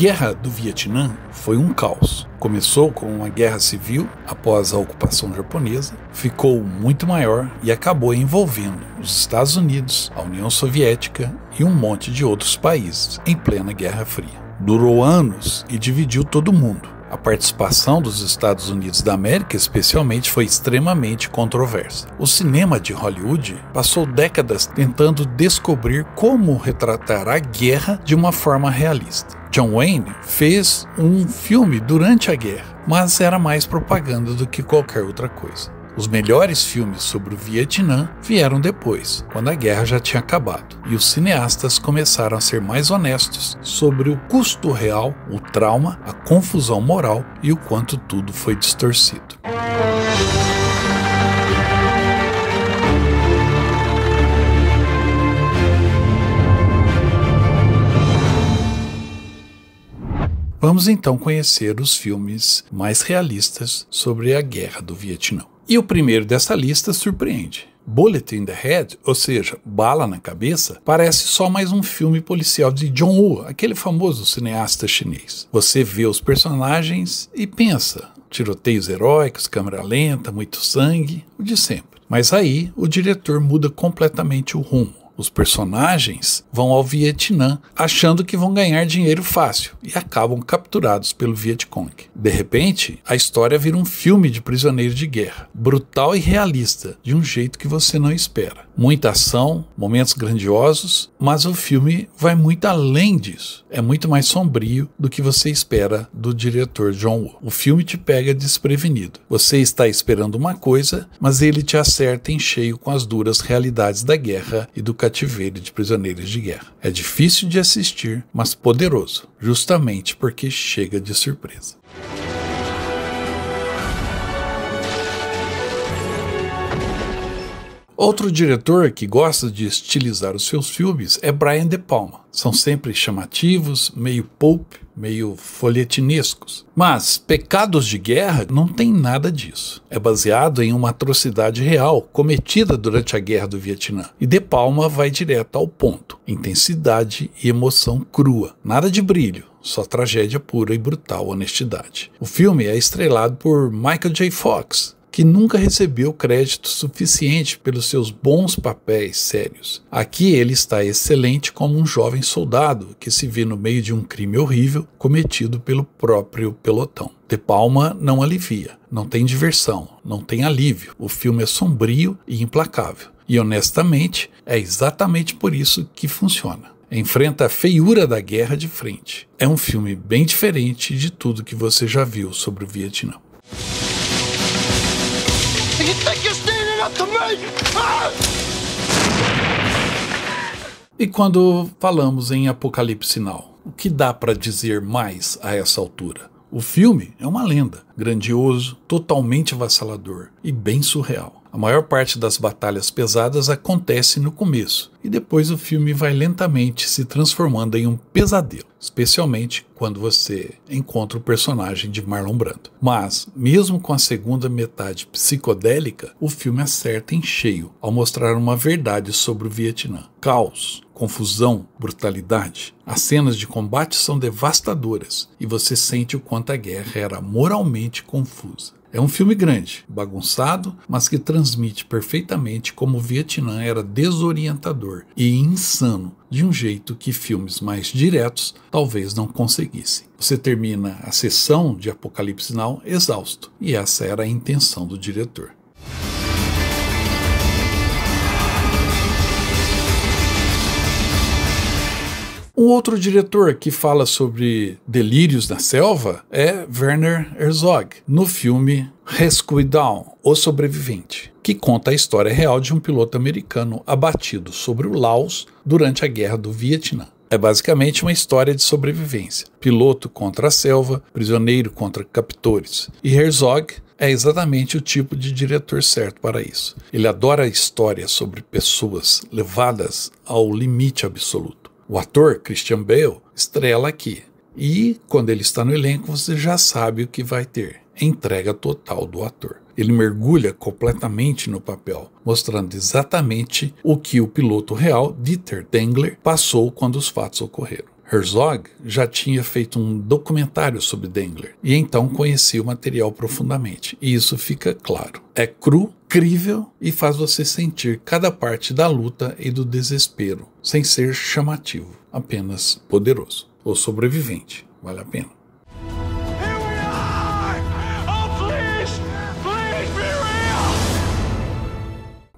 Guerra do Vietnã foi um caos. Começou com uma guerra civil após a ocupação japonesa, ficou muito maior e acabou envolvendo os Estados Unidos, a União Soviética e um monte de outros países em plena Guerra Fria. Durou anos e dividiu todo mundo. A participação dos Estados Unidos da América, especialmente, foi extremamente controversa. O cinema de Hollywood passou décadas tentando descobrir como retratar a guerra de uma forma realista. John Wayne fez um filme durante a guerra, mas era mais propaganda do que qualquer outra coisa. Os melhores filmes sobre o Vietnã vieram depois, quando a guerra já tinha acabado, e os cineastas começaram a ser mais honestos sobre o custo real, o trauma, a confusão moral e o quanto tudo foi distorcido. Vamos então conhecer os filmes mais realistas sobre a Guerra do Vietnã. E o primeiro dessa lista surpreende. Bullet in the Head, ou seja, Bala na Cabeça, parece só mais um filme policial de John Woo, aquele famoso cineasta chinês. Você vê os personagens e pensa, tiroteios heróicos, câmera lenta, muito sangue, o de sempre. Mas aí o diretor muda completamente o rumo. Os personagens vão ao Vietnã achando que vão ganhar dinheiro fácil e acabam capturados pelo Vietcong. De repente, a história vira um filme de prisioneiro de guerra, brutal e realista, de um jeito que você não espera. Muita ação, momentos grandiosos, mas o filme vai muito além disso. É muito mais sombrio do que você espera do diretor John Woo. O filme te pega desprevenido. Você está esperando uma coisa, mas ele te acerta em cheio com as duras realidades da guerra e do cativeiro de prisioneiros de guerra. É difícil de assistir, mas poderoso, justamente porque chega de surpresa. Outro diretor que gosta de estilizar os seus filmes é Brian De Palma. São sempre chamativos, meio pulp, meio folhetinescos. Mas Pecados de Guerra não tem nada disso. É baseado em uma atrocidade real cometida durante a Guerra do Vietnã. E De Palma vai direto ao ponto. Intensidade e emoção crua. Nada de brilho. Só tragédia pura e brutal honestidade. O filme é estrelado por Michael J. Fox, que nunca recebeu crédito suficiente pelos seus bons papéis sérios. Aqui ele está excelente como um jovem soldado que se vê no meio de um crime horrível cometido pelo próprio pelotão. De Palma não alivia, não tem diversão, não tem alívio. O filme é sombrio e implacável. E honestamente, é exatamente por isso que funciona. Enfrenta a feiura da guerra de frente. É um filme bem diferente de tudo que você já viu sobre o Vietnã. E quando falamos em Apocalipse Now, o que dá para dizer mais a essa altura? O filme é uma lenda, grandioso, totalmente avassalador e bem surreal. A maior parte das batalhas pesadas acontece no começo, e depois o filme vai lentamente se transformando em um pesadelo, especialmente quando você encontra o personagem de Marlon Brando. Mas, mesmo com a segunda metade psicodélica, o filme acerta em cheio ao mostrar uma verdade sobre o Vietnã. Caos, confusão, brutalidade. As cenas de combate são devastadoras e você sente o quanto a guerra era moralmente confusa. É um filme grande, bagunçado, mas que transmite perfeitamente como o Vietnã era desorientador e insano, de um jeito que filmes mais diretos talvez não conseguissem. Você termina a sessão de Apocalipse Now exausto, e essa era a intenção do diretor. Um outro diretor que fala sobre delírios na selva é Werner Herzog, no filme Rescue Down, O Sobrevivente, que conta a história real de um piloto americano abatido sobre o Laos durante a Guerra do Vietnã. É basicamente uma história de sobrevivência. Piloto contra a selva, prisioneiro contra captores. E Herzog é exatamente o tipo de diretor certo para isso. Ele adora histórias sobre pessoas levadas ao limite absoluto. O ator Christian Bale estrela aqui. E quando ele está no elenco, você já sabe o que vai ter. Entrega total do ator. Ele mergulha completamente no papel, mostrando exatamente o que o piloto real, Dieter Dengler, passou quando os fatos ocorreram. Herzog já tinha feito um documentário sobre Dengler e então conhecia o material profundamente. E isso fica claro. É cru, crível e faz você sentir cada parte da luta e do desespero, sem ser chamativo, apenas poderoso. O Sobrevivente. Vale a pena.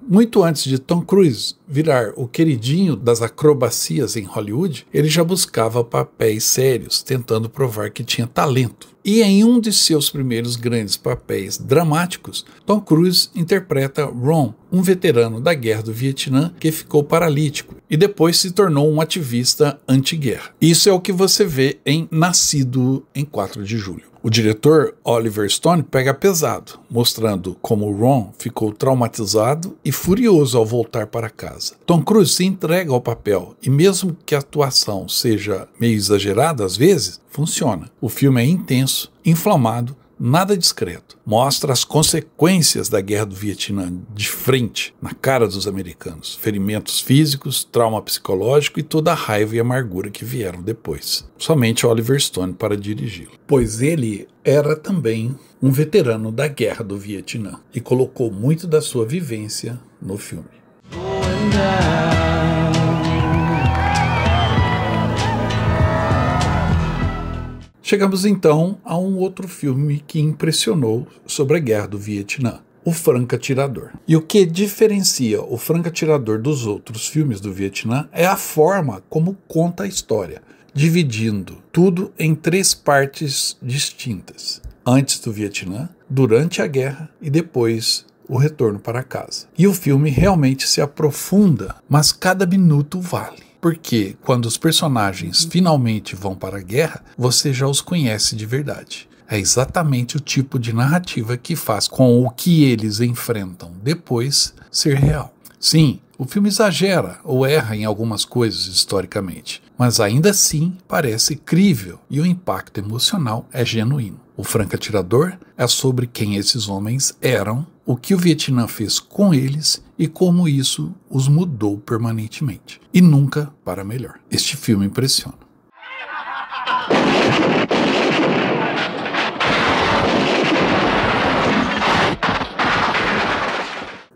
Muito antes de Tom Cruise virar o queridinho das acrobacias em Hollywood, ele já buscava papéis sérios, tentando provar que tinha talento. E em um de seus primeiros grandes papéis dramáticos, Tom Cruise interpreta Ron, um veterano da Guerra do Vietnã que ficou paralítico e depois se tornou um ativista anti-guerra. Isso é o que você vê em Nascido em 4 de Julho. O diretor Oliver Stone pega pesado, mostrando como Ron ficou traumatizado e furioso ao voltar para casa. Tom Cruise se entrega ao papel e mesmo que a atuação seja meio exagerada às vezes, funciona. O filme é intenso, inflamado, nada discreto. Mostra as consequências da Guerra do Vietnã de frente, na cara dos americanos. Ferimentos físicos, trauma psicológico e toda a raiva e amargura que vieram depois. Somente Oliver Stone para dirigi-lo. Pois ele era também um veterano da Guerra do Vietnã e colocou muito da sua vivência no filme. Chegamos então a um outro filme que impressionou sobre a Guerra do Vietnã, O Franco Atirador. E o que diferencia O Franco Atirador dos outros filmes do Vietnã é a forma como conta a história, dividindo tudo em 3 partes distintas: antes do Vietnã, durante a guerra e depois o retorno para casa. E o filme realmente se aprofunda, mas cada minuto vale. Porque quando os personagens finalmente vão para a guerra, você já os conhece de verdade. É exatamente o tipo de narrativa que faz com o que eles enfrentam depois ser real. Sim, o filme exagera ou erra em algumas coisas historicamente, mas ainda assim parece crível e o impacto emocional é genuíno. O Franco Atirador é sobre quem esses homens eram, o que o Vietnã fez com eles e como isso os mudou permanentemente. E nunca para melhor. Este filme impressiona.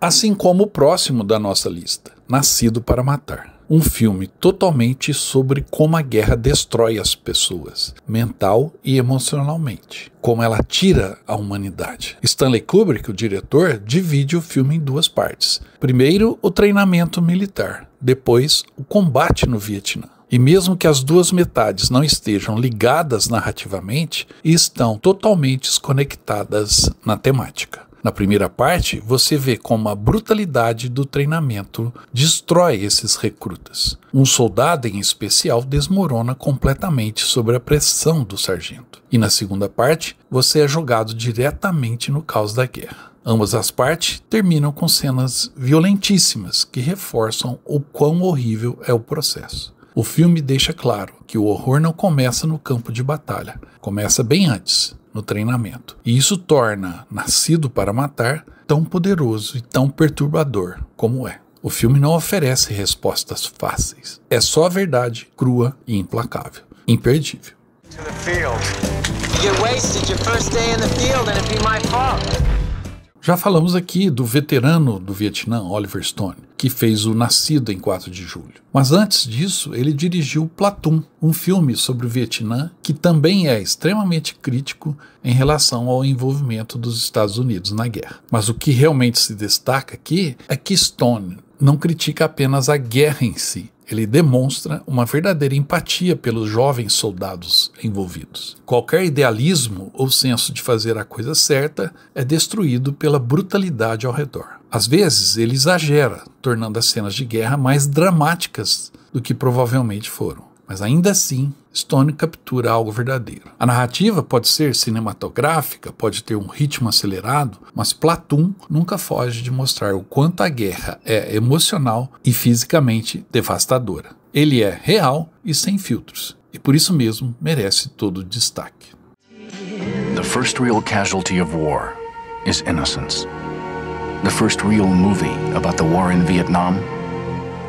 Assim como o próximo da nossa lista, Nascido para Matar. Um filme totalmente sobre como a guerra destrói as pessoas, mental e emocionalmente. Como ela tira a humanidade. Stanley Kubrick, o diretor, divide o filme em 2 partes. Primeiro, o treinamento militar. Depois, o combate no Vietnã. E mesmo que as 2 metades não estejam ligadas narrativamente, estão totalmente desconectadas na temática. Na primeira parte, você vê como a brutalidade do treinamento destrói esses recrutas. Um soldado em especial desmorona completamente sob a pressão do sargento. E na segunda parte, você é jogado diretamente no caos da guerra. Ambas as partes terminam com cenas violentíssimas que reforçam o quão horrível é o processo. O filme deixa claro que o horror não começa no campo de batalha, começa bem antes, no treinamento. E isso torna Nascido para Matar tão poderoso e tão perturbador como é. O filme não oferece respostas fáceis. É só a verdade crua e implacável. Imperdível. Já falamos aqui do veterano do Vietnã, Oliver Stone, que fez o Nascido em 4 de Julho. Mas antes disso, ele dirigiu Platoon, um filme sobre o Vietnã que também é extremamente crítico em relação ao envolvimento dos Estados Unidos na guerra. Mas o que realmente se destaca aqui é que Stone não critica apenas a guerra em si. Ele demonstra uma verdadeira empatia pelos jovens soldados envolvidos. Qualquer idealismo ou senso de fazer a coisa certa é destruído pela brutalidade ao redor. Às vezes, ele exagera, tornando as cenas de guerra mais dramáticas do que provavelmente foram. Mas ainda assim, Stone captura algo verdadeiro. A narrativa pode ser cinematográfica, pode ter um ritmo acelerado, mas Platoon nunca foge de mostrar o quanto a guerra é emocional e fisicamente devastadora. Ele é real e sem filtros, e por isso mesmo merece todo o destaque. The first real casualty of war is innocence. The first real movie about the war in Vietnam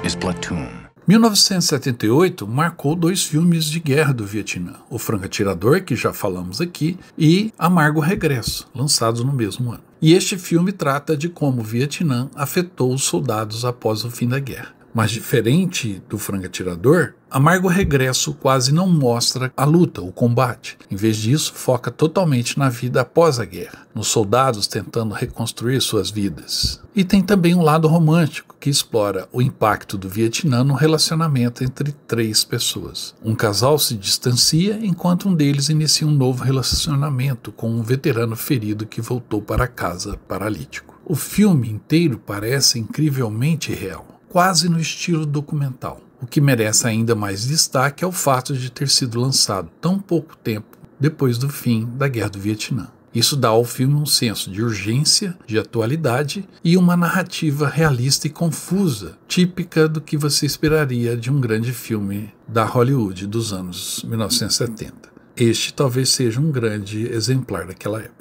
is Platoon. 1978 marcou 2 filmes de guerra do Vietnã, O Franco Atirador, que já falamos aqui, e Amargo Regresso, lançados no mesmo ano. E este filme trata de como o Vietnã afetou os soldados após o fim da guerra. Mas diferente do Franco Atirador, Amargo Regresso quase não mostra a luta, o combate. Em vez disso, foca totalmente na vida após a guerra, nos soldados tentando reconstruir suas vidas. E tem também um lado romântico, que explora o impacto do Vietnã no relacionamento entre 3 pessoas. Um casal se distancia enquanto um deles inicia um novo relacionamento com um veterano ferido que voltou para casa paralítico. O filme inteiro parece incrivelmente real, quase no estilo documental. O que merece ainda mais destaque é o fato de ter sido lançado tão pouco tempo depois do fim da Guerra do Vietnã. Isso dá ao filme um senso de urgência, de atualidade e uma narrativa realista e confusa, típica do que você esperaria de um grande filme da Hollywood dos anos 1970. Este talvez seja um grande exemplar daquela época.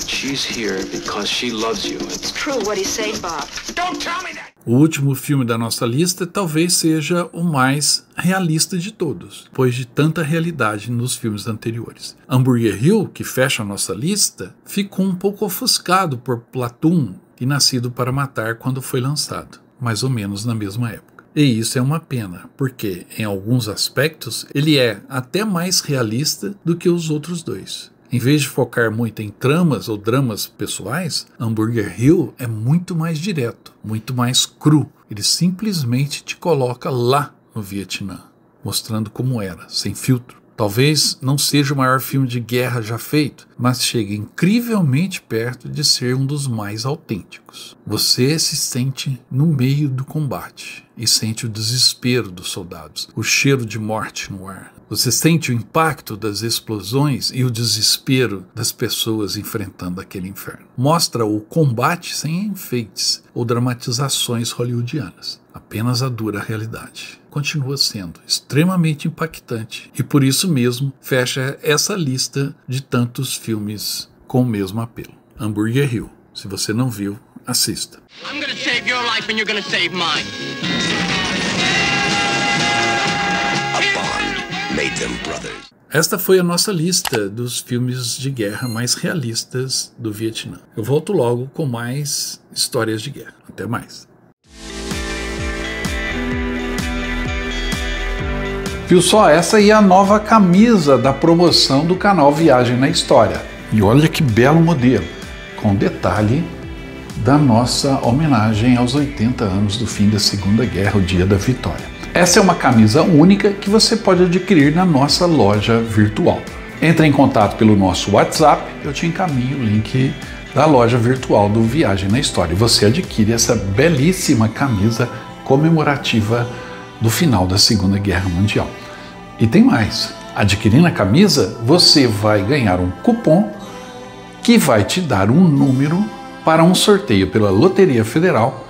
She's here because she loves you. It's true what he's saying, Bob. Don't tell me that! O último filme da nossa lista talvez seja o mais realista de todos, depois de tanta realidade nos filmes anteriores. Hambúrguer Hill, que fecha a nossa lista, ficou um pouco ofuscado por Platoon e Nascido para Matar quando foi lançado, mais ou menos na mesma época. E isso é uma pena, porque, em alguns aspectos, ele é até mais realista do que os outros dois. Em vez de focar muito em tramas ou dramas pessoais, Hambúrguer Hill é muito mais direto, muito mais cru. Ele simplesmente te coloca lá no Vietnã, mostrando como era, sem filtro. Talvez não seja o maior filme de guerra já feito, mas chega incrivelmente perto de ser um dos mais autênticos. Você se sente no meio do combate e sente o desespero dos soldados, o cheiro de morte no ar. Você sente o impacto das explosões e o desespero das pessoas enfrentando aquele inferno. Mostra o combate sem enfeites ou dramatizações hollywoodianas, apenas a dura realidade. Continua sendo extremamente impactante e por isso mesmo fecha essa lista de tantos filmes com o mesmo apelo. Hambúrguer Hill. Se você não viu, assista. I'm gonna save your life and you're gonna save mine. Made them brothers. Esta foi a nossa lista dos filmes de guerra mais realistas do Vietnã. Eu volto logo com mais histórias de guerra. Até mais. Viu só? Essa aí é a nova camisa da promoção do canal Viagem na História. E olha que belo modelo, com detalhe da nossa homenagem aos 80 anos do fim da Segunda Guerra, o Dia da Vitória. Essa é uma camisa única que você pode adquirir na nossa loja virtual. Entre em contato pelo nosso WhatsApp, eu te encaminho o link da loja virtual do Viagem na História. Você adquire essa belíssima camisa comemorativa do final da Segunda Guerra Mundial. E tem mais. Adquirindo a camisa, você vai ganhar um cupom que vai te dar um número para um sorteio pela Loteria Federal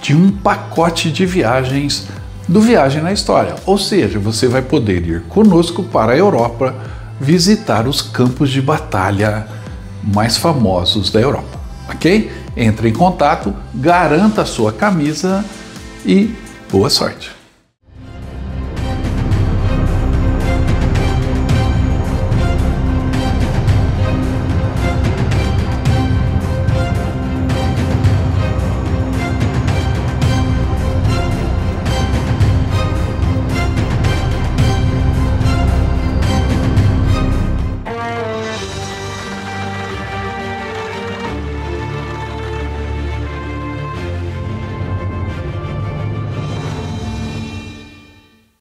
de um pacote de viagens do Viagem na História, ou seja, você vai poder ir conosco para a Europa visitar os campos de batalha mais famosos da Europa, ok? Entre em contato, garanta a sua camisa e boa sorte!